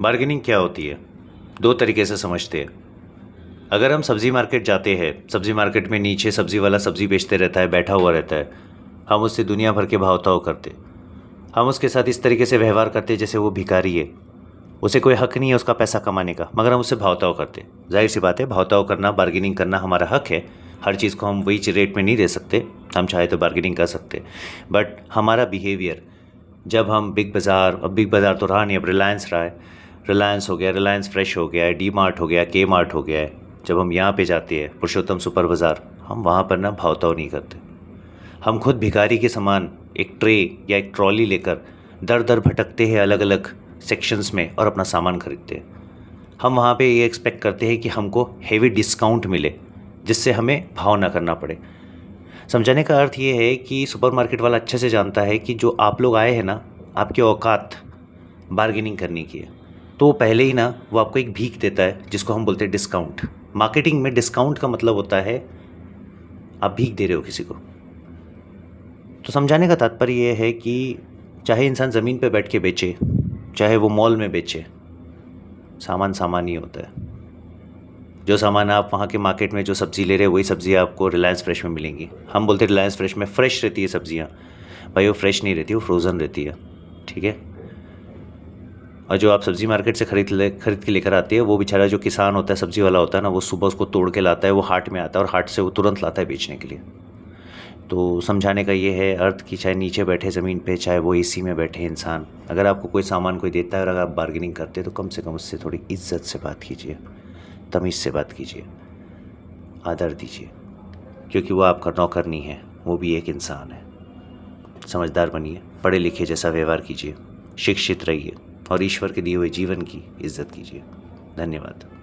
Bargaining क्या होती है? दो तरीके से समझते हैं। अगर हम सब्ज़ी मार्केट जाते हैं, सब्ज़ी मार्केट में नीचे सब्ज़ी वाला सब्ज़ी बेचते रहता है, बैठा हुआ रहता है। हम उससे दुनिया भर के भाव-ताव करते। हम उसके साथ इस तरीके से व्यवहार करते जैसे वो भिखारी है। उसे कोई हक नहीं है उसका पैसा कमाने का, मगर हम उससे भाव-ताव करते। ज़ाहिर-सी बात है, भाव-ताव करना, बार्गेनिंग करना हमारा हक है। हर चीज़ को हम वही रेट में नहीं दे सकते। हम चाहे तो बार्गेनिंग कर सकते। बट हमारा बिहेवियर, जब हम बिग बाज़ार, अब बिग बाज़ार तो रहा नहीं, अब रिलायंस रहा है। रिलायंस हो गया, रिलायंस फ्रेश हो गया है, डी मार्ट हो गया, के मार्ट हो गया है। जब हम यहाँ पे जाते हैं, पुरुषोत्तम सुपर बाज़ार, हम वहाँ पर ना भाव-ताव नहीं करते। हम खुद भिखारी के समान एक ट्रे या एक ट्रॉली लेकर दर-दर भटकते हैं अलग अलग सेक्शंस में और अपना सामान खरीदते हैं। हम वहाँ पे ये एक्सपेक्ट करते हैं कि हमको हेवी डिस्काउंट मिले, जिससे हमें भाव ना करना पड़े। समझाने का अर्थ ये है कि सुपरमार्केट वाला अच्छे से जानता है कि जो आप लोग आए हैं ना, आपकी औकात बार्गेनिंग करने की है, तो वो पहले ही ना वो आपको एक भीख देता है, जिसको हम बोलते हैं डिस्काउंट। मार्केटिंग में डिस्काउंट का मतलब होता है आप भीख दे रहे हो किसी को। तो समझाने का तात्पर्य ये है कि चाहे इंसान ज़मीन पे बैठ के बेचे, चाहे वो मॉल में बेचे, सामान सामान ही होता है। जो सामान आप वहाँ के मार्केट में जो सब्ज़ी ले रहे हैं, वही सब्ज़ी आपको रिलायंस फ्रेश में मिलेंगी। हम बोलते हैं रिलायंस फ्रेश में फ्रेश रहती है सब्ज़ियाँ। भाई वो फ्रेश नहीं रहती, वो फ्रोज़न रहती है। ठीक है। और जो आप सब्ज़ी मार्केट से खरीद के लेकर आते हैं, वो बेचारा जो किसान होता है, सब्ज़ी वाला होता है ना, वो सुबह उसको तोड़ के लाता है, वो हाट में आता है और हाट से वो तुरंत लाता है बेचने के लिए। तो समझाने का ये है अर्थ कि चाहे नीचे बैठे ज़मीन पे, चाहे वो एसी में बैठे इंसान, अगर आपको कोई सामान कोई देता है और अगर आप बार्गेनिंग करते हैं, तो कम से कम उससे थोड़ी इज्जत से बात कीजिए, तमीज़ से बात कीजिए, आदर दीजिए, क्योंकि वो आपका नौकर नहीं है, वो भी एक इंसान है। समझदार बनिए, पढ़े लिखे जैसा व्यवहार कीजिए, शिक्षित रहिए और ईश्वर के दिए हुए जीवन की इज्जत कीजिए। धन्यवाद।